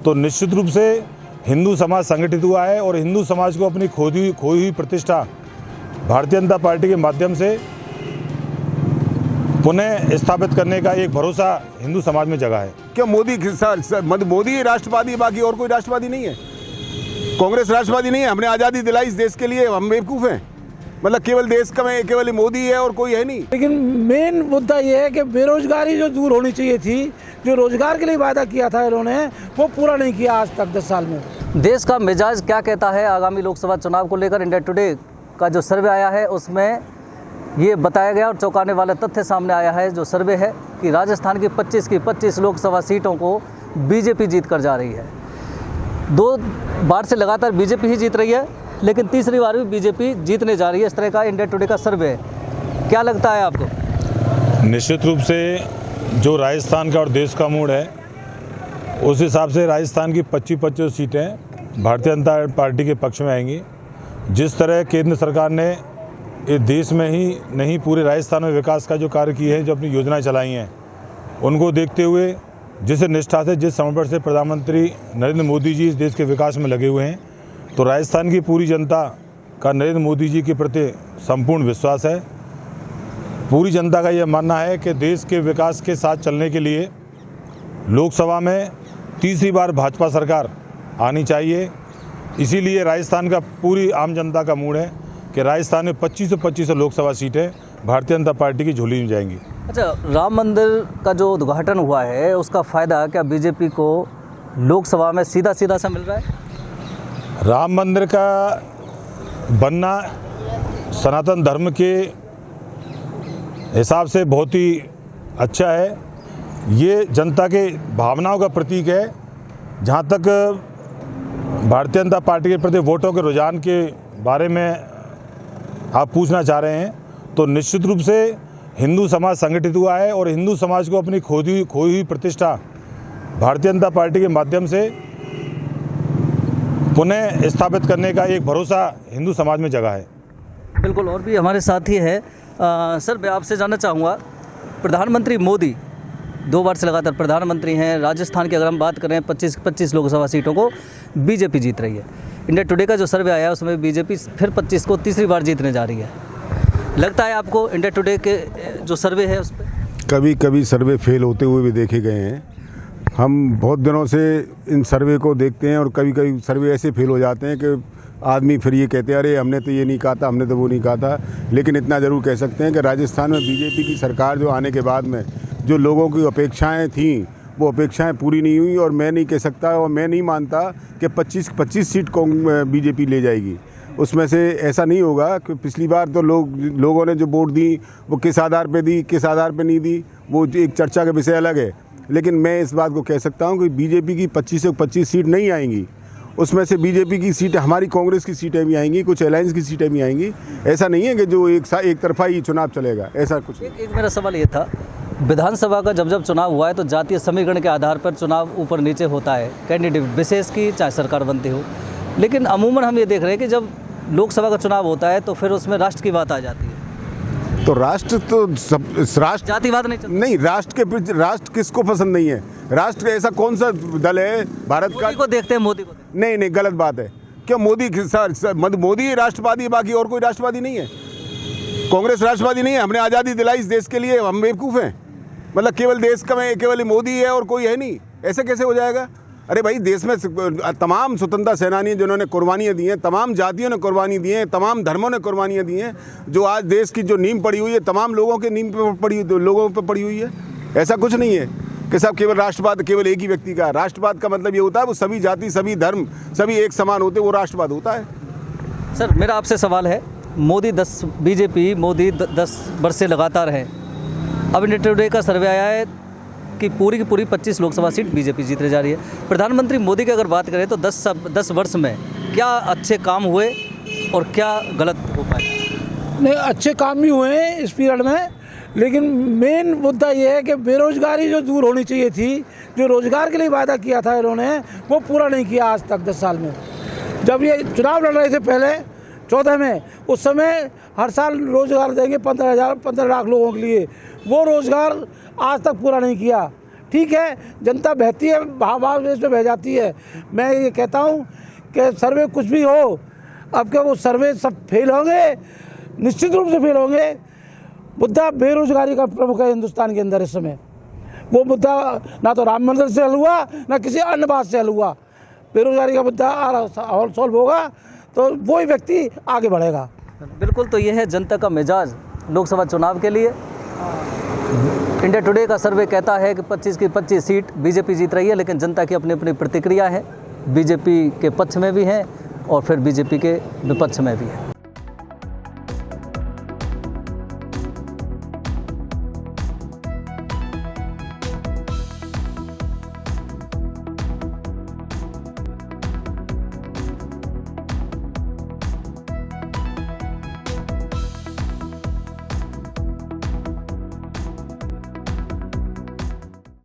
तो निश्चित रूप से हिंदू समाज संगठित हुआ है और हिंदू समाज को अपनी खोई हुई प्रतिष्ठा भारतीय जनता पार्टी के माध्यम से पुनः स्थापित करने का एक भरोसा हिंदू समाज में जगा है। क्या मोदी राष्ट्रवादी, बाकी और कोई राष्ट्रवादी नहीं है? कांग्रेस राष्ट्रवादी नहीं है? हमने आज़ादी दिलाई इस देश के लिए, हम बेवकूफ़ हैं? मतलब केवल देश का में केवल मोदी है और कोई है नहीं। लेकिन मेन मुद्दा ये है कि बेरोजगारी जो दूर होनी चाहिए थी, जो रोजगार के लिए वादा किया था इन्होंने, वो पूरा नहीं किया आज तक 10 साल में। देश का मिजाज क्या कहता है आगामी लोकसभा चुनाव को लेकर? इंडिया टुडे का जो सर्वे आया है उसमें ये बताया गया और चौंकाने वाला तथ्य सामने आया है। जो सर्वे है कि राजस्थान की 25 लोकसभा सीटों को बीजेपी जीत कर जा रही है। 2 बार से लगातार बीजेपी ही जीत रही है, लेकिन तीसरी बार भी बीजेपी जीतने जा रही है। इस तरह का इंडिया टुडे का सर्वे है। क्या लगता है आपको? निश्चित रूप से जो राजस्थान का और देश का मूड है, उस हिसाब से राजस्थान की 25 सीटें भारतीय जनता पार्टी के पक्ष में आएंगी। जिस तरह केंद्र सरकार ने इस देश में ही नहीं पूरे राजस्थान में विकास का जो कार्य किए हैं, जो अपनी योजनाएं चलाई हैं, उनको देखते हुए जिस निष्ठा से, जिस समर्पण से प्रधानमंत्री नरेंद्र मोदी जी इस देश के विकास में लगे हुए हैं, तो राजस्थान की पूरी जनता का नरेंद्र मोदी जी के प्रति संपूर्ण विश्वास है। पूरी जनता का यह मानना है कि देश के विकास के साथ चलने के लिए लोकसभा में तीसरी बार भाजपा सरकार आनी चाहिए। इसीलिए राजस्थान का पूरी आम जनता का मूड है कि राजस्थान में 25 लोकसभा सीटें भारतीय जनता पार्टी की झोली में जाएंगी। अच्छा, राम मंदिर का जो उद्घाटन हुआ है उसका फ़ायदा क्या बीजेपी को लोकसभा में सीधा सा मिल रहा है? राम मंदिर का बनना सनातन धर्म के हिसाब से बहुत ही अच्छा है। ये जनता के भावनाओं का प्रतीक है। जहाँ तक भारतीय जनता पार्टी के प्रति वोटों के रुझान के बारे में आप पूछना चाह रहे हैं, तो निश्चित रूप से हिंदू समाज संगठित हुआ है और हिंदू समाज को अपनी खोई हुई प्रतिष्ठा भारतीय जनता पार्टी के माध्यम से पुनः स्थापित करने का एक भरोसा हिंदू समाज में जगा है। बिल्कुल, और भी हमारे साथी है। सर, मैं आपसे जानना चाहूँगा, प्रधानमंत्री मोदी 2 बार से लगातार प्रधानमंत्री हैं। राजस्थान की अगर हम बात करें 25 लोकसभा सीटों को बीजेपी जीत रही है। इंडिया टुडे का जो सर्वे आया है उसमें बीजेपी फिर 25 को तीसरी बार जीतने जा रही है। लगता है आपको इंडिया टुडे के जो सर्वे है उस पर? कभी सर्वे फेल होते हुए भी देखे गए हैं। हम बहुत दिनों से इन सर्वे को देखते हैं और कभी सर्वे ऐसे फेल हो जाते हैं कि आदमी फिर ये कहते हैं अरे हमने तो ये नहीं कहा था, हमने तो वो नहीं कहा था। लेकिन इतना ज़रूर कह सकते हैं कि राजस्थान में बीजेपी की सरकार जो आने के बाद में जो लोगों की अपेक्षाएं थीं, वो अपेक्षाएं पूरी नहीं हुई। और मैं नहीं कह सकता और मैं नहीं मानता कि 25 सीट को बीजेपी ले जाएगी। उसमें से ऐसा नहीं होगा कि पिछली बार तो लोगों ने जो वोट दी वो किस आधार पे दी, किस आधार पे नहीं दी, वो एक चर्चा का विषय अलग है। लेकिन मैं इस बात को कह सकता हूँ कि बीजेपी की 25 से 25 सीट नहीं आएंगी। उसमें से बीजेपी की सीटें, हमारी कांग्रेस की सीटें भी आएंगी, कुछ अलायंस की सीटें भी आएंगी। ऐसा नहीं है कि जो एक तरफा ही चुनाव चलेगा, ऐसा कुछ नहीं। एक मेरा सवाल ये था, विधानसभा का जब चुनाव हुआ है तो जातीय समीकरण के आधार पर चुनाव ऊपर नीचे होता है, कैंडिडेट विशेष की चाहे सरकार बनती हो। लेकिन अमूमन हम ये देख रहे हैं कि जब लोकसभा का चुनाव होता है तो फिर उसमें राष्ट्र की बात आ जाती है। तो राष्ट्र तो राष्ट्र जातिवाद नहीं, राष्ट्र किसको पसंद नहीं है? राष्ट्र ऐसा कौन सा दल है भारत का? को देखते हैं, मोदी को नहीं, गलत बात है। क्या मोदी राष्ट्रवादी, बाकी और कोई राष्ट्रवादी नहीं है? कांग्रेस राष्ट्रवादी नहीं है? हमने आज़ादी दिलाई इस देश के लिए, हम बेवकूफ़ हैं? मतलब केवल देश का में केवल मोदी है और कोई है नहीं, ऐसे कैसे हो जाएगा? अरे भाई, देश में तमाम स्वतंत्रता सेनानी जिन्होंने कुर्बानियाँ दी हैं, तमाम जातियों ने कुर्बानी दी हैं, तमाम धर्मों ने कुर्बानियाँ दी हैं। जो आज देश की जो नींव पड़ी हुई है, तमाम लोगों के नींव पर लोगों पर पड़ी हुई है। ऐसा कुछ नहीं है कि सब केवल राष्ट्रवाद केवल एक ही व्यक्ति का। राष्ट्रवाद का मतलब ये होता है वो सभी जाति, सभी धर्म, सभी एक समान होते, वो राष्ट्रवाद होता है। सर, मेरा आपसे सवाल है, बीजेपी मोदी 10 वर्ष से लगातार है। अब इंडिया टुडे का सर्वे आया है कि पूरी की पूरी 25 लोकसभा सीट बीजेपी जीतने जा रही है। प्रधानमंत्री मोदी की अगर बात करें तो 10 वर्ष में क्या अच्छे काम हुए और क्या गलत हो पाए? नहीं, अच्छे काम भी हुए हैं इस पीरियड में, लेकिन मेन मुद्दा ये है कि बेरोजगारी जो दूर होनी चाहिए थी, जो रोजगार के लिए वादा किया था इन्होंने, वो पूरा नहीं किया आज तक 10 साल में। जब ये चुनाव लड़ रहे थे पहले 14 में, उस समय हर साल रोजगार देंगे 15 लाख लोगों के लिए, वो रोजगार आज तक पूरा नहीं किया। ठीक है, जनता बहती है, भावावेश में बह जाती है। मैं ये कहता हूँ कि सर्वे कुछ भी हो, अब क्या वो सर्वे सब फेल होंगे, निश्चित रूप से फेल होंगे। मुद्दा बेरोजगारी का प्रमुख है हिंदुस्तान के अंदर इस समय। वो मुद्दा ना तो राम मंदिर से हल हुआ, ना किसी अन्य बात से हल हुआ। बेरोजगारी का मुद्दा और सॉल्व होगा तो वही व्यक्ति आगे बढ़ेगा। बिल्कुल, तो ये है जनता का मिजाज लोकसभा चुनाव के लिए। इंडिया टुडे का सर्वे कहता है कि 25 की 25 सीट बीजेपी जीत रही है, लेकिन जनता की अपनी अपनी प्रतिक्रिया है। बीजेपी के पक्ष में भी हैं और फिर बीजेपी के विपक्ष में भी है।